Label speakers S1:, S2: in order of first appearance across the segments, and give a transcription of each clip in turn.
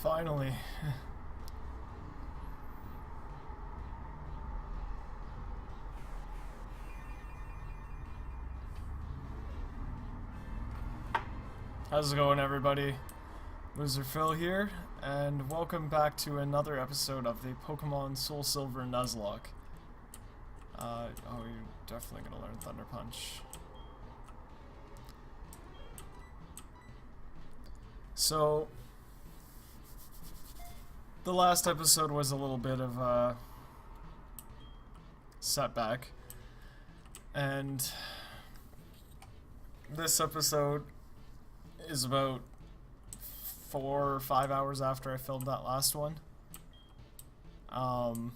S1: Finally. How's it going, everybody? Loser Phil here, and welcome back to another episode of the Pokemon Soul Silver Nuzlocke. Oh, you're definitely gonna learn Thunder Punch. So, the last episode was a little bit of a setback, and this episode is about 4 or 5 hours after I filmed that last one. And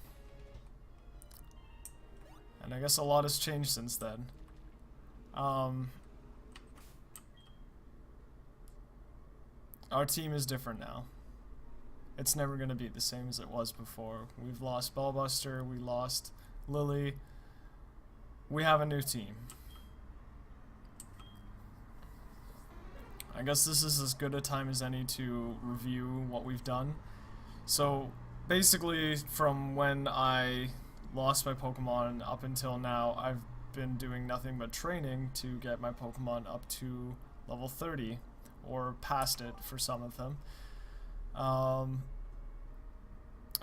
S1: I guess a lot has changed since then. Our team is different now. It's never going to be the same as it was before. We've lost Ballbuster, we lost Lily. We have a new team. I guess this is as good a time as any to review what we've done. So, basically, from when I lost my Pokemon up until now, I've been doing nothing but training to get my Pokemon up to level 30, or past it for some of them.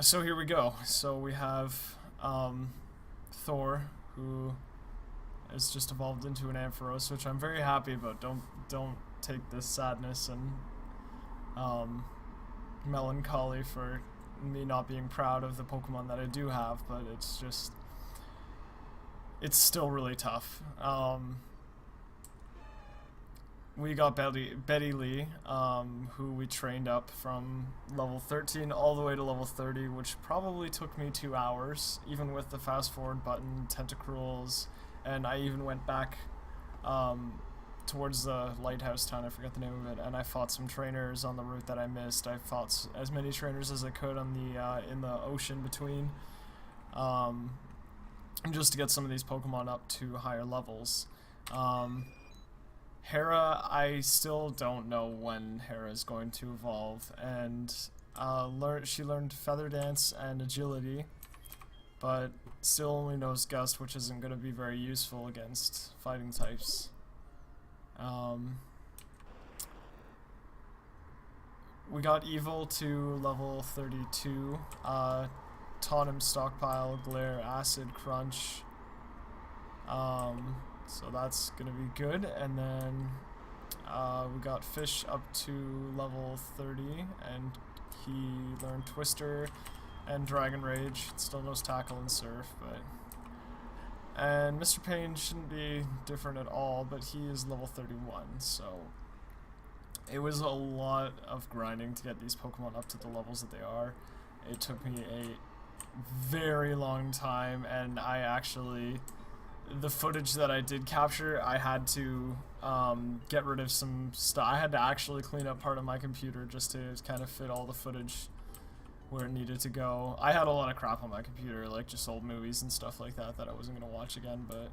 S1: So here we go. So we have Thor, who has just evolved into an Ampharos, which I'm very happy about. Don't take this sadness and melancholy for me not being proud of the Pokemon that I do have, but it's still really tough. We got Betty Lee, who we trained up from level 13 all the way to level 30, which probably took me 2 hours, even with the fast forward button, Tentacruels, and I even went back towards the lighthouse town, I forget the name of it, and I fought some trainers on the route that I missed. I fought as many trainers as I could on the in the ocean between, just to get some of these Pokemon up to higher levels. Hera, I still don't know when Hera is going to evolve, and she learned Feather Dance and Agility, but still only knows Gust, which isn't going to be very useful against fighting types. We got Evil to level 32, taught him Stockpile, Glare, Acid, Crunch, so that's gonna be good. And then we got Fish up to level 30, and he learned Twister and Dragon Rage. Still knows Tackle and Surf, but... And Mr. Pain shouldn't be different at all, but he is level 31, so it was a lot of grinding to get these Pokemon up to the levels that they are. It took me a very long time, and I actually, the footage that I did capture, I had to get rid of some stuff. I had to actually clean up part of my computer just to kind of fit all the footage where it needed to go. I had a lot of crap on my computer, like just old movies and stuff like that I wasn't going to watch again, but...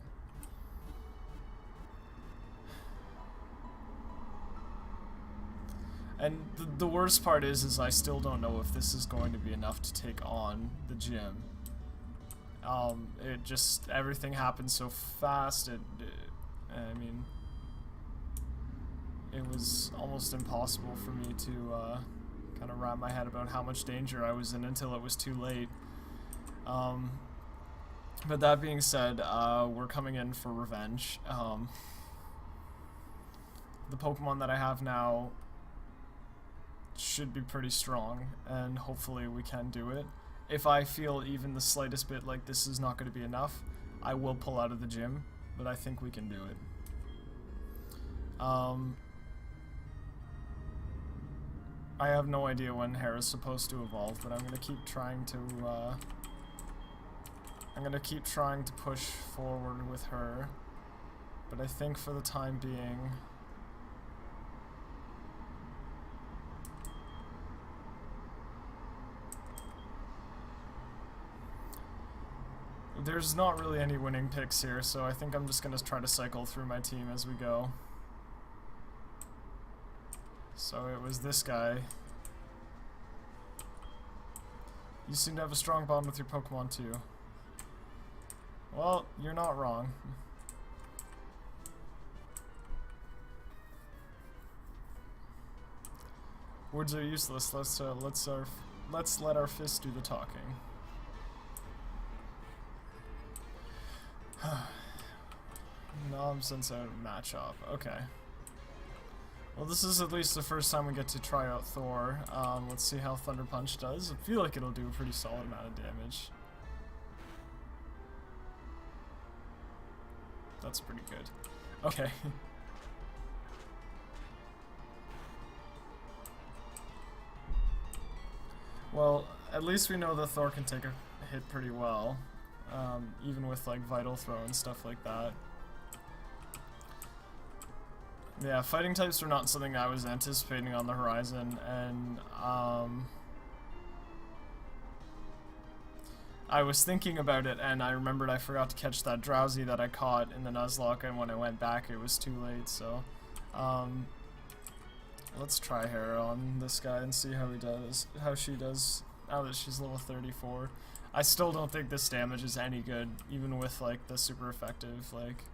S1: And the worst part is I still don't know if this is going to be enough to take on the gym. It just, everything happened so fast, I mean, it was almost impossible for me to, kind of wrap my head about how much danger I was in until it was too late. But that being said, we're coming in for revenge. The Pokemon that I have now should be pretty strong, and hopefully we can do it. If I feel even the slightest bit like this is not going to be enough, I will pull out of the gym, but I think we can do it. I have no idea when Hera's supposed to evolve, but I'm gonna keep trying to push forward with her. But I think for the time being, there's not really any winning picks here, so I think I'm just gonna try to cycle through my team as we go. So it was this guy. You seem to have a strong bond with your Pokemon too. Well, you're not wrong. Words are useless. Let's let our fists do the talking. Nonsense out match up. Okay. Well, this is at least the first time we get to try out Thor. Let's see how Thunder Punch does. I feel like it'll do a pretty solid amount of damage. That's pretty good. Okay. Well, at least we know that Thor can take a hit pretty well, even with like Vital Throw and stuff like that. Yeah, fighting types were not something I was anticipating on the horizon, and I was thinking about it, and I remembered I forgot to catch that Drowsy that I caught in the Nuzlocke, and when I went back it was too late, so let's try her on this guy and see how she does now that she's level 34. I still don't think this damage is any good, even with like the super effective, like.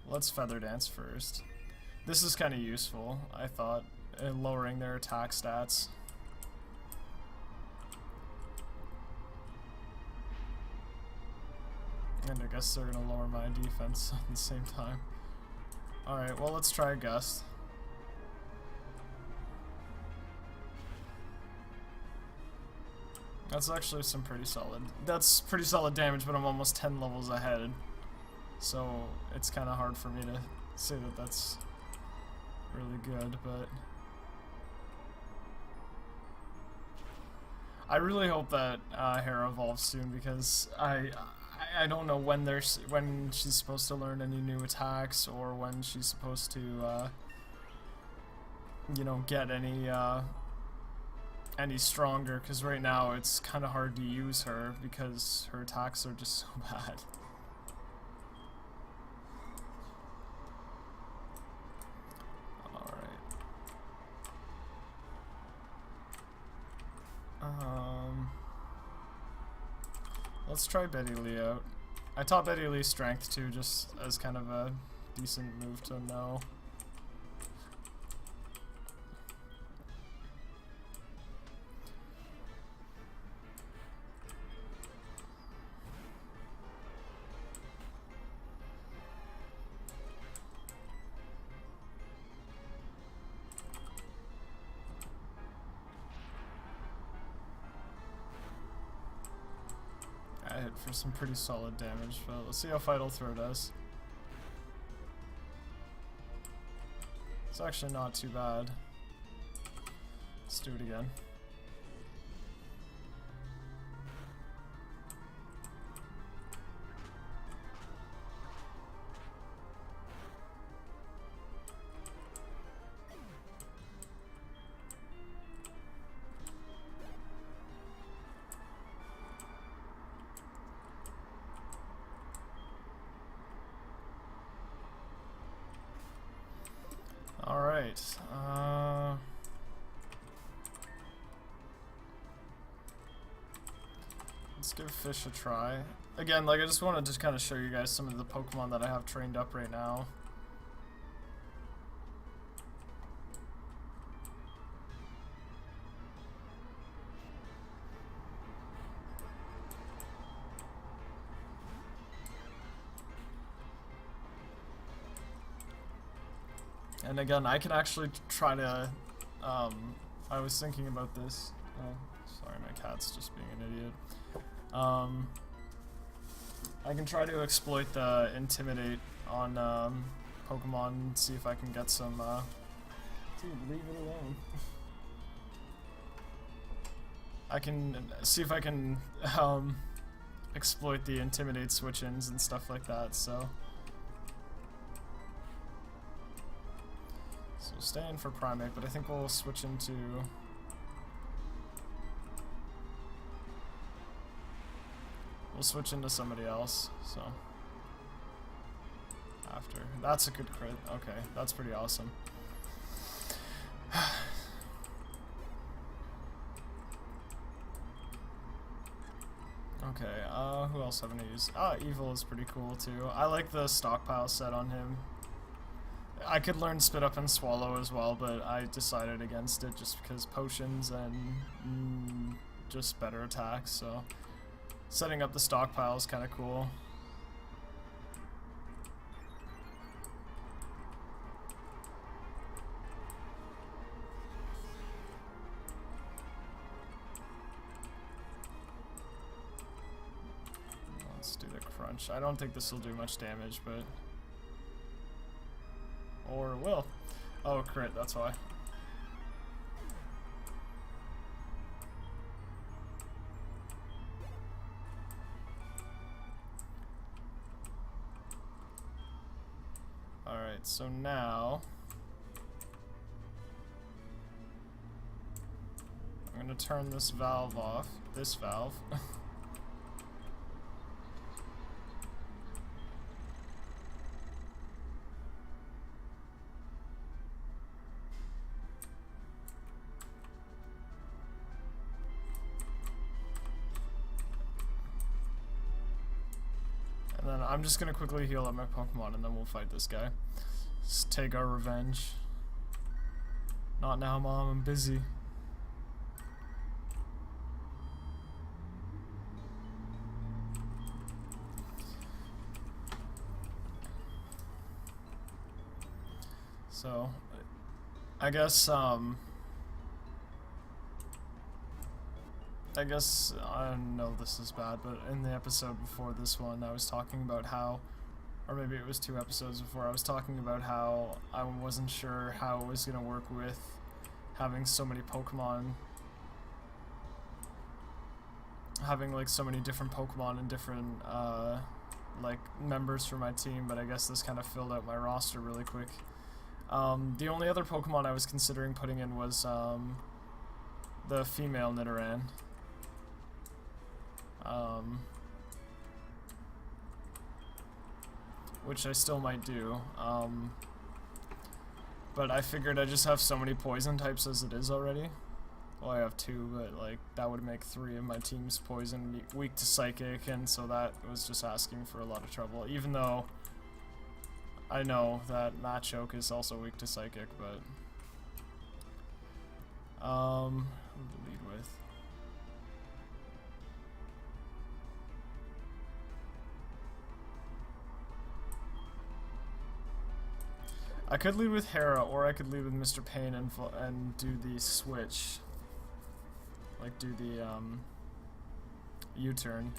S1: Let's Feather Dance first. This is kind of useful, I thought, in lowering their attack stats. And I guess they're gonna lower my defense at the same time. Alright, well, let's try a Gust. That's actually some pretty solid. That's pretty solid damage, but I'm almost 10 levels ahead. So it's kind of hard for me to say that that's really good, but I really hope that Hera evolves soon, because I don't know when she's supposed to learn any new attacks, or when she's supposed to you know, get any stronger, because right now it's kind of hard to use her because her attacks are just so bad. Let's try Betty Lee out. I taught Betty Lee Strength too, just as kind of a decent move to know. I hit for some pretty solid damage, but let's see how Vital Throw does. It's actually not too bad. Let's do it again. Alright, let's give Fish a try. Again, like, I just wanted to kind of show you guys some of the Pokemon that I have trained up right now. And again, I can actually try to, I was thinking about this. Oh, sorry, my cat's just being an idiot. I can try to exploit the Intimidate on Pokemon and see if I can get some, dude, leave it alone. I can see if I can, exploit the Intimidate switch-ins and stuff like that, so. So we'll stay in for Primate, but I think we'll switch into... We'll switch into somebody else, so... After. That's a good crit. Okay, that's pretty awesome. Okay, who else haven't I used? Evil is pretty cool too. I like the stockpile set on him. I could learn Spit Up and Swallow as well, but I decided against it just because potions and just better attacks, so setting up the stockpile is kind of cool. Let's do the crunch. I don't think this will do much damage, but... Or it will. Oh, crit, that's why. Alright, so now... I'm gonna turn this valve off. This valve. And then I'm just gonna quickly heal up my Pokemon and then we'll fight this guy. Just take our revenge. Not now, Mom, I'm busy. So, I guess, I know this is bad, but in the episode before this one, I was talking about how, or maybe it was 2 episodes before, I was talking about how I wasn't sure how it was going to work with having so many Pokemon, having like so many different Pokemon and different, like members for my team, but I guess this kind of filled out my roster really quick. The only other Pokemon I was considering putting in was, the female Nidoran. Which I still might do, but I figured I just have so many poison types as it is already. Well, I have 2, but like that would make 3 of my team's poison, weak to psychic, and so that was just asking for a lot of trouble, even though I know that Machoke is also weak to psychic, but who to lead with? I could lead with Hera, or I could lead with Mr. Pain and do the switch. Like, do the, U-turn.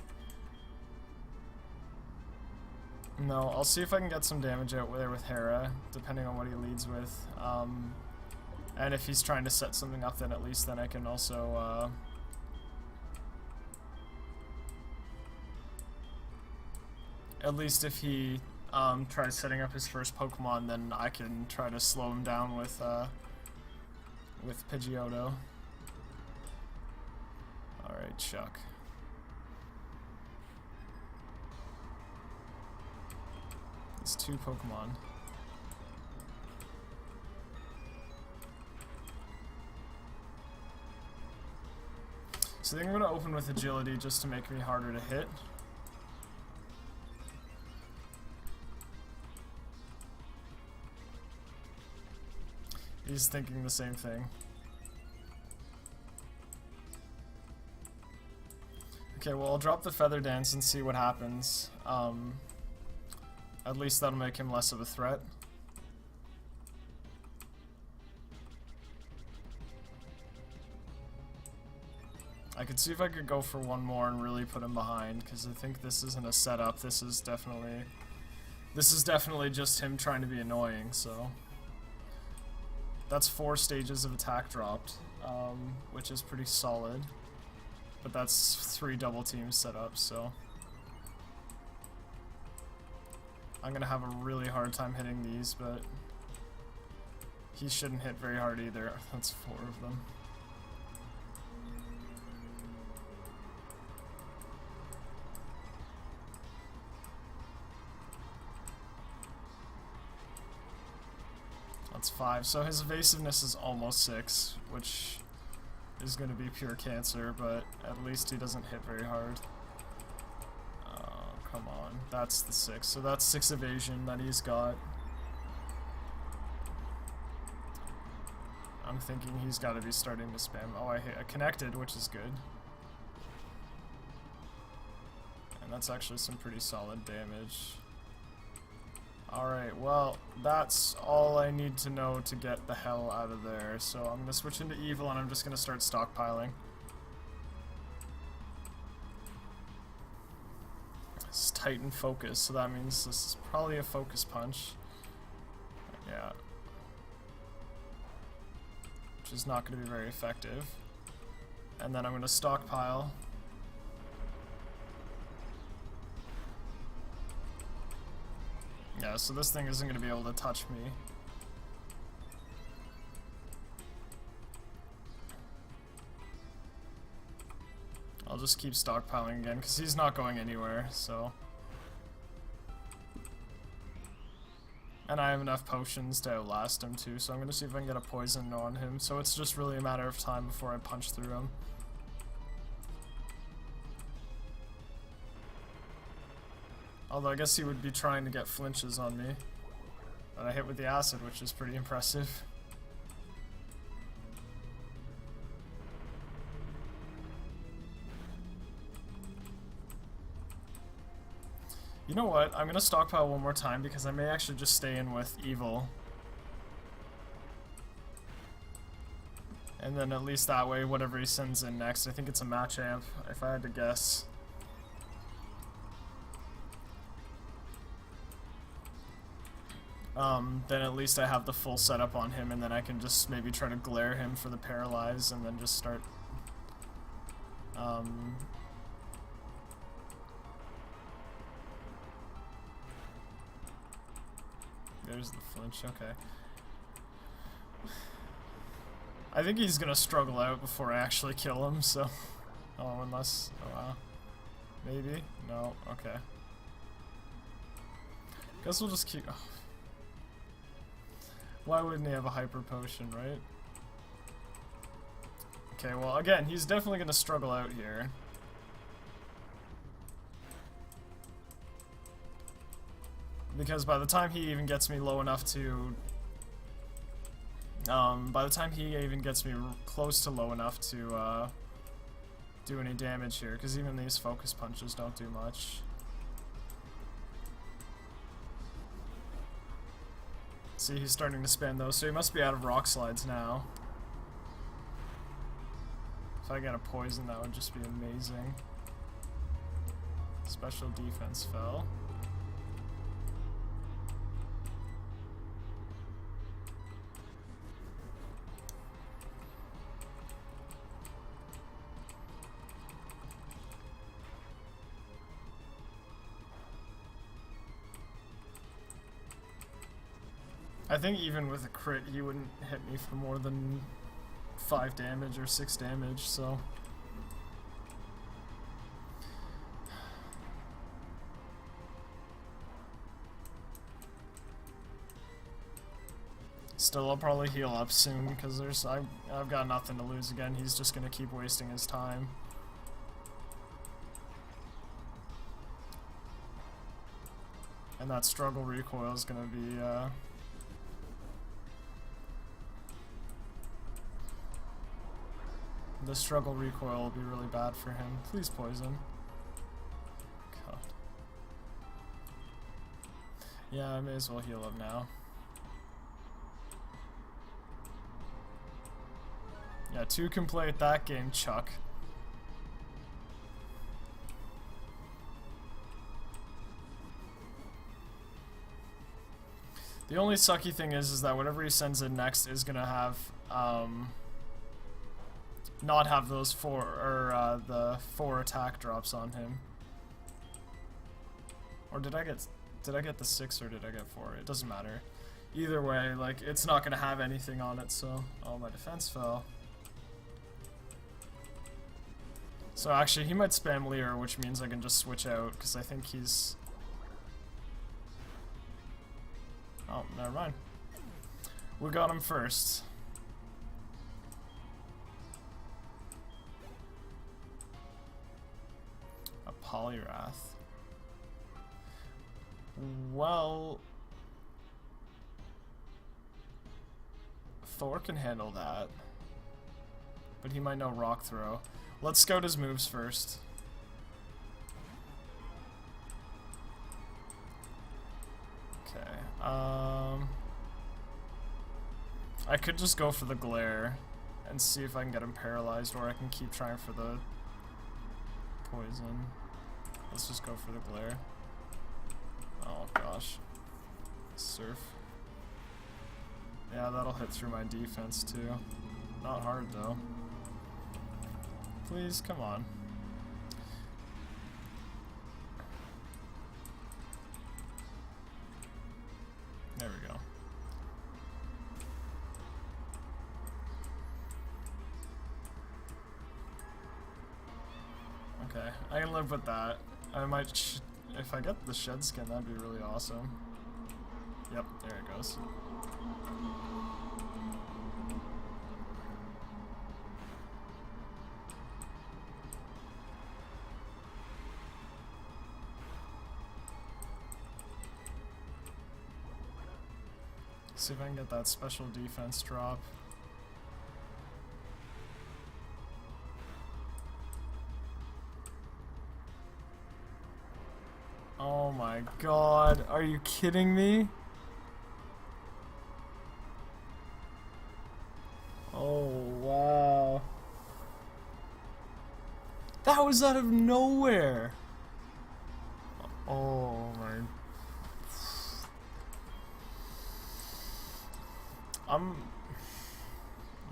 S1: No, I'll see if I can get some damage out there with Hera, depending on what he leads with. And if he's trying to set something up, then at least then I can also, at least if he tries setting up his first Pokemon, then I can try to slow him down with Pidgeotto. Alright, Chuck. It's 2 Pokemon. So I think I'm going to open with Agility just to make me harder to hit. He's thinking the same thing. Okay, well, I'll drop the Feather Dance and see what happens. At least that'll make him less of a threat. I could see if I could go for one more and really put him behind, because I think this isn't a setup. This is definitely just him trying to be annoying, so... That's 4 stages of attack dropped, which is pretty solid. But that's 3 double teams set up, so... I'm gonna have a really hard time hitting these, but... He shouldn't hit very hard either. That's 4 of them. That's 5, so his evasiveness is almost 6, which is going to be pure cancer, but at least he doesn't hit very hard. come on. That's the 6. So that's 6 evasion that he's got. I'm thinking he's got to be starting to spam. Oh, I connected, which is good. And that's actually some pretty solid damage. Alright, well, that's all I need to know to get the hell out of there. So I'm going to switch into evil and I'm just going to start stockpiling. This is Titan focus, so that means this is probably a focus punch. Yeah. Which is not going to be very effective. And then I'm going to stockpile. Yeah, so this thing isn't going to be able to touch me. I'll just keep stockpiling again, because he's not going anywhere, so... And I have enough potions to outlast him too, so I'm going to see if I can get a poison on him. So it's just really a matter of time before I punch through him. Although I guess he would be trying to get flinches on me. But I hit with the acid, which is pretty impressive. You know what? I'm gonna stockpile one more time because I may actually just stay in with evil. And then at least that way, whatever he sends in next, I think it's a match amp, if I had to guess. Then at least I have the full setup on him, and then I can just maybe try to glare him for the paralyze, and then just start, there's the flinch, okay. I think he's gonna struggle out before I actually kill him, so... Oh, unless... Oh, wow. Maybe? No, okay. Guess we'll just keep... Oh. Why wouldn't he have a hyper potion, right? Okay, well, again, he's definitely gonna struggle out here. Because by the time he even gets me low enough to... by the time he even gets me close to low enough to, do any damage here, because even these focus punches don't do much. See, he's starting to spam those, so he must be out of rock slides now. If I get a poison, that would just be amazing. Special defense fell. I think even with a crit, he wouldn't hit me for more than 5 damage or 6 damage, so... Still, I'll probably heal up soon, because I've got nothing to lose again. He's just gonna keep wasting his time. And that struggle recoil is gonna be, the struggle recoil will be really bad for him. Please poison. God. Yeah, I may as well heal up now. Yeah, 2 can play at that game, Chuck. The only sucky thing is that whatever he sends in next is gonna have, not have those 4, or, the 4 attack drops on him. Or did I get the 6 or did I get 4? It doesn't matter. Either way, like, it's not gonna have anything on it, so... Oh, my defense fell. So actually, he might spam Leer, which means I can just switch out, because I think he's... Oh, never mind. We got him first. A Polyrath. Well, Thor can handle that. But he might know Rock Throw. Let's scout his moves first. Okay. I could just go for the Glare and see if I can get him paralyzed, or I can keep trying for the poison. Let's just go for the Glare. Oh gosh. Surf. Yeah, that'll hit through my defense too. Not hard though. Please, come on. There we go. Okay, I can live with that. I might, if I get the shed skin, that'd be really awesome. Yep, there it goes. See if I can get that special defense drop. Oh my god, are you kidding me? Oh wow. That was out of nowhere! Oh my...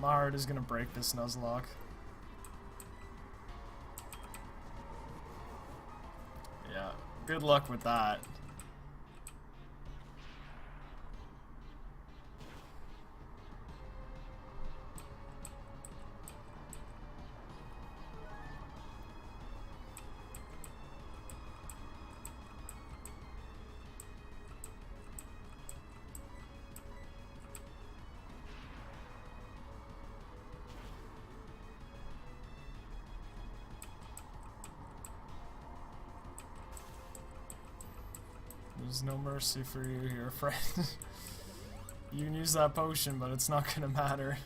S1: My heart is gonna break this Nuzlocke. Yeah, good luck with that. There's no mercy for you here, friend. You can use that potion, but it's not gonna matter.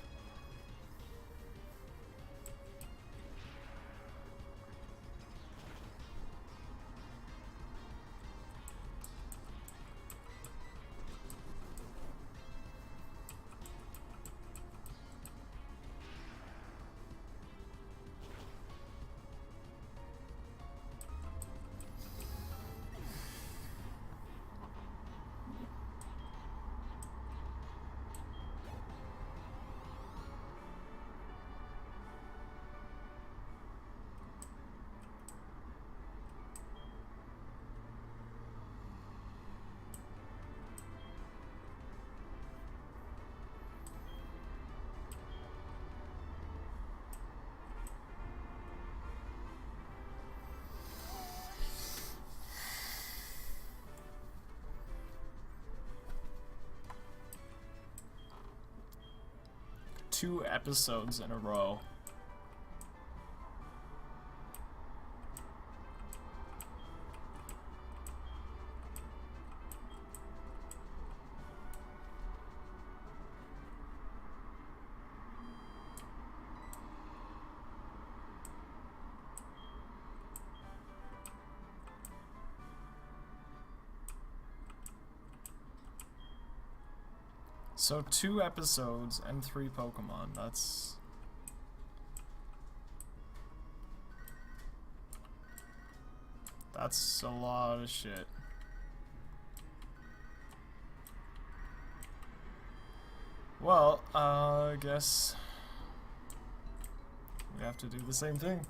S1: Two episodes in a row. So 2 episodes and 3 Pokemon, that's a lot of shit. Well, I guess we have to do the same thing.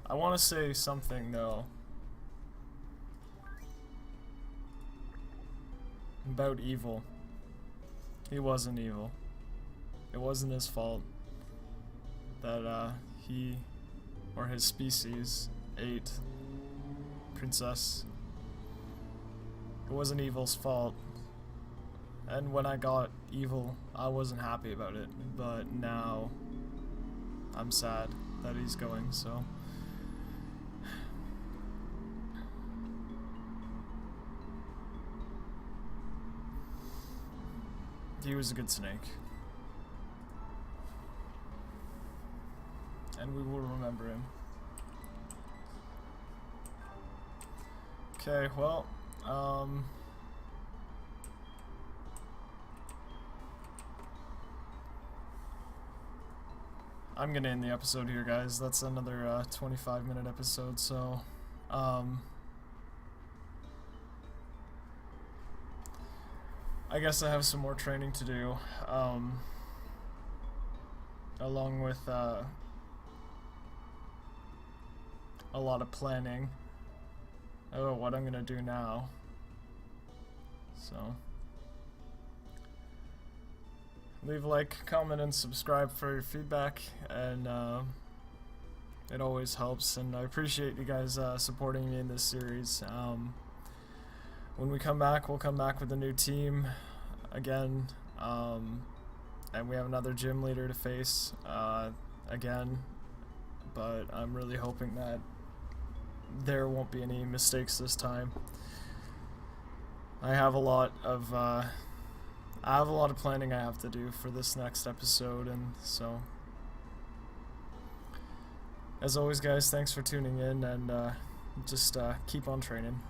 S1: I want to say something, though, about evil. He wasn't evil. It wasn't his fault that he or his species ate Princess. It wasn't evil's fault. And when I got evil, I wasn't happy about it. But now I'm sad that he's going, so. He was a good snake. And we will remember him. Okay, well, I'm gonna end the episode here, guys. That's another 25-minute episode, so I guess I have some more training to do, along with a lot of planning about what I'm gonna do now. So leave a like, comment, and subscribe for your feedback, and it always helps, and I appreciate you guys supporting me in this series. When we come back, we'll come back with a new team again, and we have another gym leader to face again, but I'm really hoping that there won't be any mistakes this time. I have a lot of planning I have to do for this next episode, and so as always, guys, thanks for tuning in, and just keep on training.